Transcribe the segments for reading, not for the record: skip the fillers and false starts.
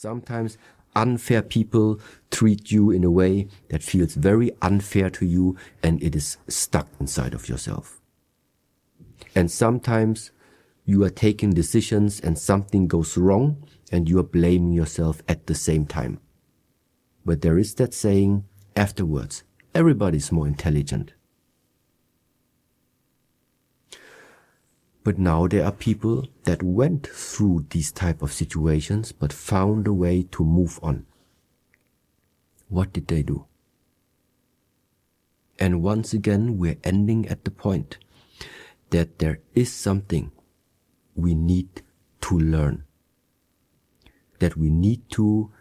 Sometimes unfair people treat you in a way that feels very unfair to you and it is stuck inside of yourself. And sometimes you are taking decisions and something goes wrong and you are blaming yourself at the same time. But there is that saying, afterwards, everybody's more intelligent. But now there are people that went through these type of situations but found a way to move on. What did they do? And once again, we're ending at the point that there is something we need to learn, that we need to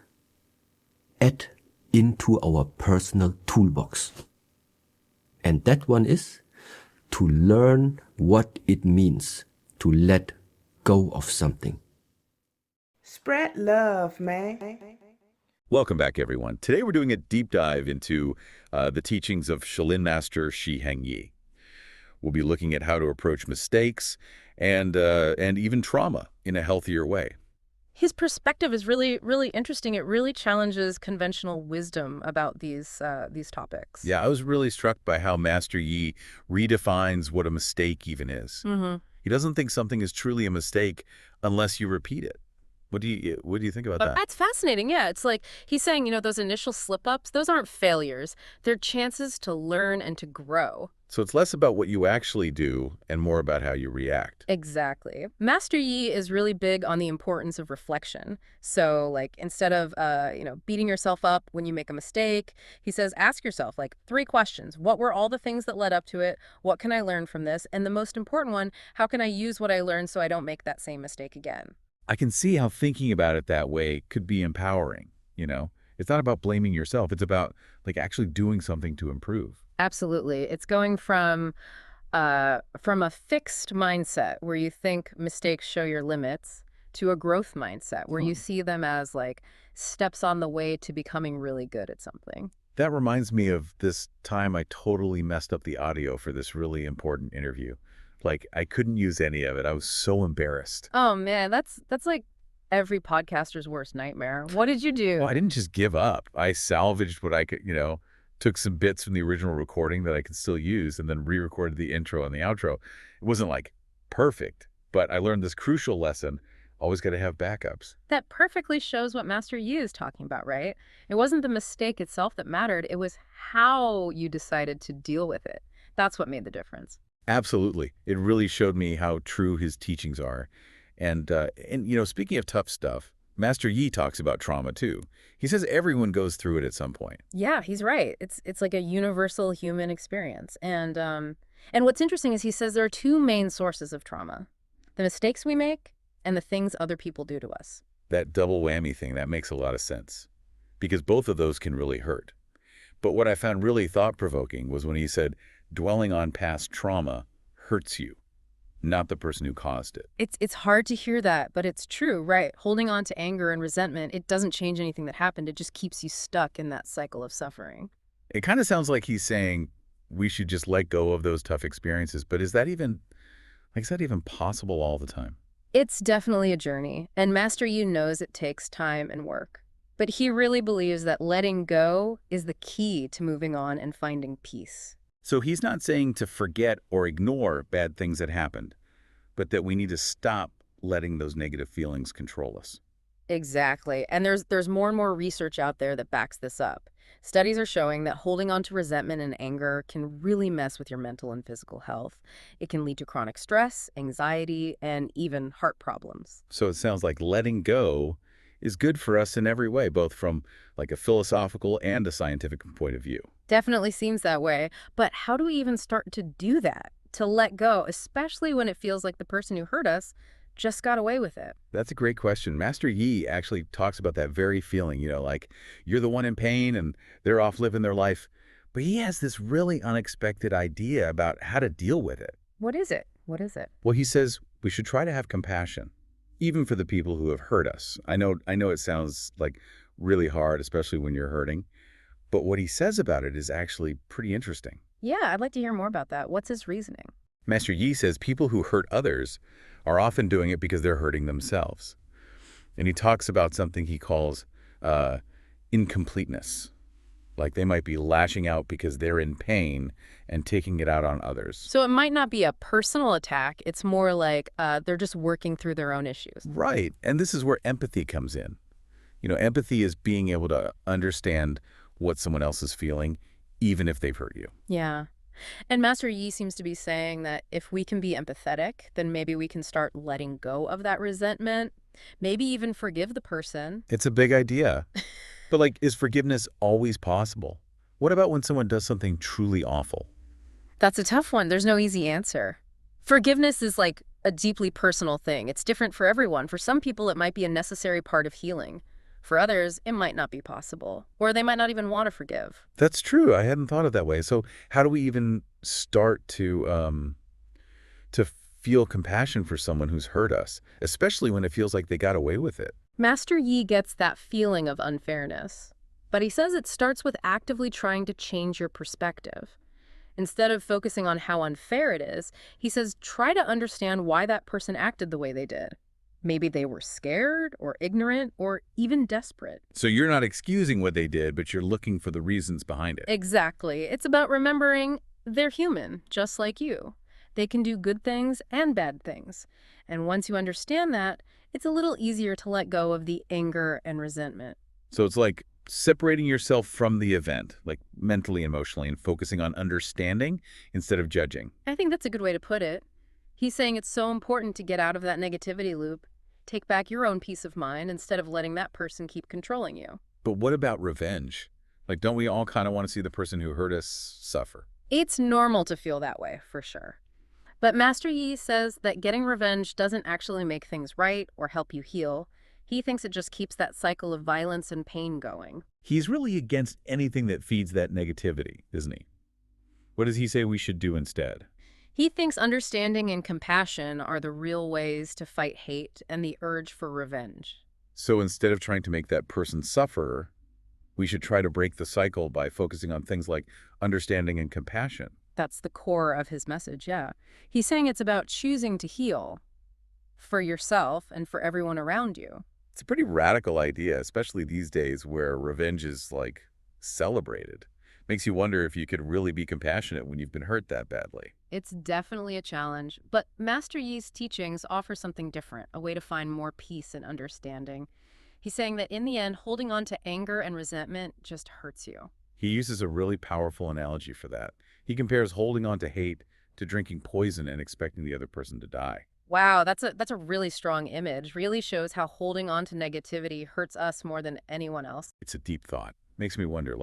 add into our personal toolbox. And that one is to learn what it means to let go of something. Spread love, man. Welcome back, everyone. Today we're doing a deep dive into the teachings of Shaolin Master SHI HENG YI. We'll be looking at how to approach mistakes and even trauma in a healthier way. His perspective is really, really interesting. It really challenges conventional wisdom about these topics. Yeah, I was really struck by how Master Yi redefines what a mistake even is. Mm-hmm. He doesn't think something is truly a mistake unless you repeat it. What do you think about that? That's fascinating. Yeah, it's like he's saying, those initial slip-ups, those aren't failures. They're chances to learn and to grow. So it's less about what you actually do and more about how you react. Exactly. Master Yi is really big on the importance of reflection. So, like, instead of, beating yourself up when you make a mistake, he says, ask yourself, 3 questions. What were all the things that led up to it? What can I learn from this? And the most important one, how can I use what I learned so I don't make that same mistake again? I can see how thinking about it that way could be empowering, It's not about blaming yourself. It's about, actually doing something to improve. Absolutely. It's going from a fixed mindset where you think mistakes show your limits to a growth mindset where you see them as, steps on the way to becoming really good at something. That reminds me of this time I totally messed up the audio for this really important interview. I couldn't use any of it. I was so embarrassed. Oh, man, that's like every podcaster's worst nightmare. What did you do? Well, I didn't just give up. I salvaged what I could, took some bits from the original recording that I could still use and then re-recorded the intro and the outro. It wasn't perfect, but I learned this crucial lesson. Always got to have backups. That perfectly shows what Master Yi is talking about, right? It wasn't the mistake itself that mattered. It was how you decided to deal with it. That's what made the difference. Absolutely. It really showed me how true his teachings are. And speaking of tough stuff, Master Yi talks about trauma too. He says everyone goes through it at some point. Yeah, he's right. It's like a universal human experience. And what's interesting is he says there are 2 main sources of trauma: the mistakes we make and the things other people do to us. That double whammy thing, that makes a lot of sense because both of those can really hurt. But what I found really thought-provoking was when he said, dwelling on past trauma hurts you, not the person who caused it. It's hard to hear that, but it's true, right? Holding on to anger and resentment, it doesn't change anything that happened. It just keeps you stuck in that cycle of suffering. It kind of sounds like he's saying we should just let go of those tough experiences. But is that even possible all the time? It's definitely a journey, and Master Yi knows it takes time and work. But he really believes that letting go is the key to moving on and finding peace. So he's not saying to forget or ignore bad things that happened, but that we need to stop letting those negative feelings control us. Exactly. And there's more and more research out there that backs this up. Studies are showing that holding on to resentment and anger can really mess with your mental and physical health. It can lead to chronic stress, anxiety, and even heart problems. So it sounds like letting go is good for us in every way, both from a philosophical and a scientific point of view. Definitely seems that way. But how do we even start to do that? To let go, especially when it feels like the person who hurt us just got away with it? That's a great question. Master Yi actually talks about that very feeling, you're the one in pain and they're off living their life. But he has this really unexpected idea about how to deal with it. What is it? What is it? Well, he says we should try to have compassion, even for the people who have hurt us. I know it sounds really hard, especially when you're hurting. But what he says about it is actually pretty interesting. Yeah, I'd like to hear more about that. What's his reasoning? Master Yi says people who hurt others are often doing it because they're hurting themselves. And he talks about something he calls incompleteness. Like they might be lashing out because they're in pain and taking it out on others. So it might not be a personal attack. It's more like they're just working through their own issues. Right. And this is where empathy comes in. Empathy is being able to understand what someone else is feeling, even if they've hurt you. Yeah. And Master Yi seems to be saying that if we can be empathetic, then maybe we can start letting go of that resentment, maybe even forgive the person. It's a big idea. But is forgiveness always possible? What about when someone does something truly awful? That's a tough one. There's no easy answer. Forgiveness is like a deeply personal thing. It's different for everyone. For some people, it might be a necessary part of healing. For others, it might not be possible, or they might not even want to forgive. That's true. I hadn't thought of that way. So how do we even start to feel compassion for someone who's hurt us, especially when it feels like they got away with it? Master Yi gets that feeling of unfairness, but he says it starts with actively trying to change your perspective. Instead of focusing on how unfair it is, he says try to understand why that person acted the way they did. Maybe they were scared or ignorant or even desperate. So you're not excusing what they did, but you're looking for the reasons behind it. Exactly. It's about remembering they're human, just like you. They can do good things and bad things. And once you understand that, it's a little easier to let go of the anger and resentment. So it's like separating yourself from the event, like mentally, emotionally, and focusing on understanding instead of judging. I think that's a good way to put it. He's saying it's so important to get out of that negativity loop. Take back your own peace of mind instead of letting that person keep controlling you. But what about revenge? Don't we all kind of want to see the person who hurt us suffer? It's normal to feel that way, for sure. But Master Yi says that getting revenge doesn't actually make things right or help you heal. He thinks it just keeps that cycle of violence and pain going. He's really against anything that feeds that negativity, isn't he? What does he say we should do instead? He thinks understanding and compassion are the real ways to fight hate and the urge for revenge. So instead of trying to make that person suffer, we should try to break the cycle by focusing on things like understanding and compassion. That's the core of his message, yeah. He's saying it's about choosing to heal for yourself and for everyone around you. It's a pretty radical idea, especially these days where revenge is celebrated. Makes you wonder if you could really be compassionate when you've been hurt that badly. It's definitely a challenge, but Master Yi's teachings offer something different, a way to find more peace and understanding. He's saying that in the end, holding on to anger and resentment just hurts you. He uses a really powerful analogy for that. He compares holding on to hate to drinking poison and expecting the other person to die. Wow, that's a really strong image. Really shows how holding on to negativity hurts us more than anyone else. It's a deep thought. Makes me wonder,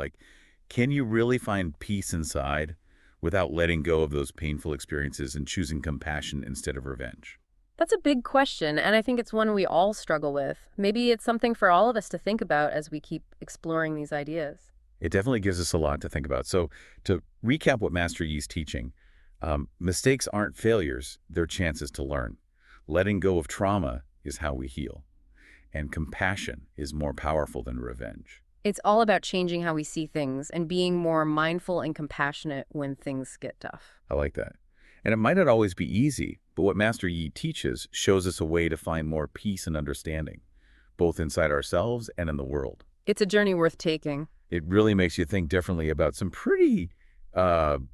can you really find peace inside without letting go of those painful experiences and choosing compassion instead of revenge? That's a big question, and I think it's one we all struggle with. Maybe it's something for all of us to think about as we keep exploring these ideas. It definitely gives us a lot to think about. So to recap what Master Yi's teaching, mistakes aren't failures, they're chances to learn. Letting go of trauma is how we heal. And compassion is more powerful than revenge. It's all about changing how we see things and being more mindful and compassionate when things get tough. I like that. And it might not always be easy, but what Master Yi teaches shows us a way to find more peace and understanding, both inside ourselves and in the world. It's a journey worth taking. It really makes you think differently about some pretty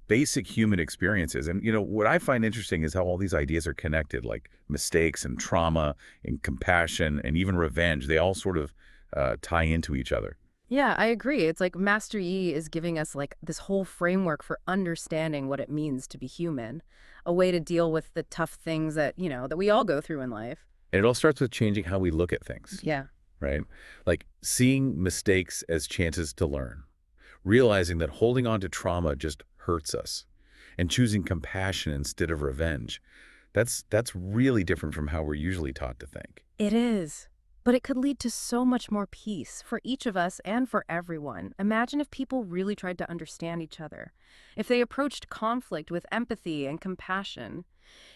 basic human experiences. And, what I find interesting is how all these ideas are connected, like mistakes and trauma and compassion and even revenge. They all sort of tie into each other. Yeah, I agree. It's like Master Yi is giving us this whole framework for understanding what it means to be human, a way to deal with the tough things that, that we all go through in life. And it all starts with changing how we look at things. Yeah. Right? Seeing mistakes as chances to learn, realizing that holding on to trauma just hurts us, and choosing compassion instead of revenge. That's really different from how we're usually taught to think. It is. But it could lead to so much more peace for each of us and for everyone. Imagine if people really tried to understand each other. If they approached conflict with empathy and compassion.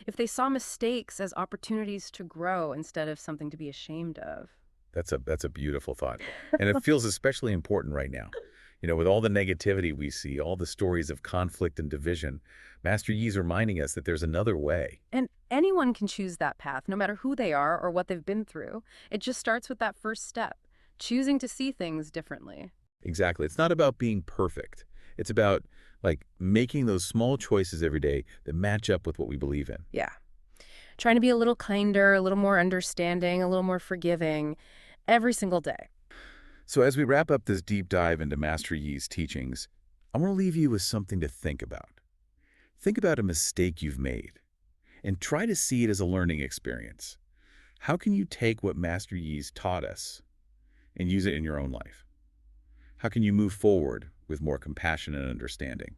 If they saw mistakes as opportunities to grow instead of something to be ashamed of. That's a beautiful thought. And it feels especially important right now. With all the negativity we see, all the stories of conflict and division, Master Yi's reminding us that there's another way. And anyone can choose that path, no matter who they are or what they've been through. It just starts with that first step, choosing to see things differently. Exactly. It's not about being perfect. It's about, like, making those small choices every day that match up with what we believe in. Yeah. Trying to be a little kinder, a little more understanding, a little more forgiving every single day. So as we wrap up this deep dive into Master Yi's teachings, I want to leave you with something to think about. Think about a mistake you've made and try to see it as a learning experience. How can you take what Master Yi's taught us and use it in your own life? How can you move forward with more compassion and understanding?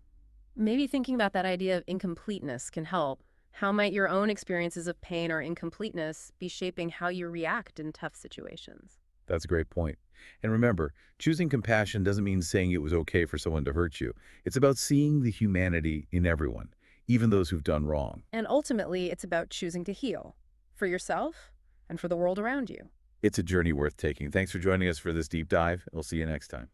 Maybe thinking about that idea of incompleteness can help. How might your own experiences of pain or incompleteness be shaping how you react in tough situations? That's a great point. And remember, choosing compassion doesn't mean saying it was okay for someone to hurt you. It's about seeing the humanity in everyone, even those who've done wrong. And ultimately, it's about choosing to heal for yourself and for the world around you. It's a journey worth taking. Thanks for joining us for this deep dive. We'll see you next time.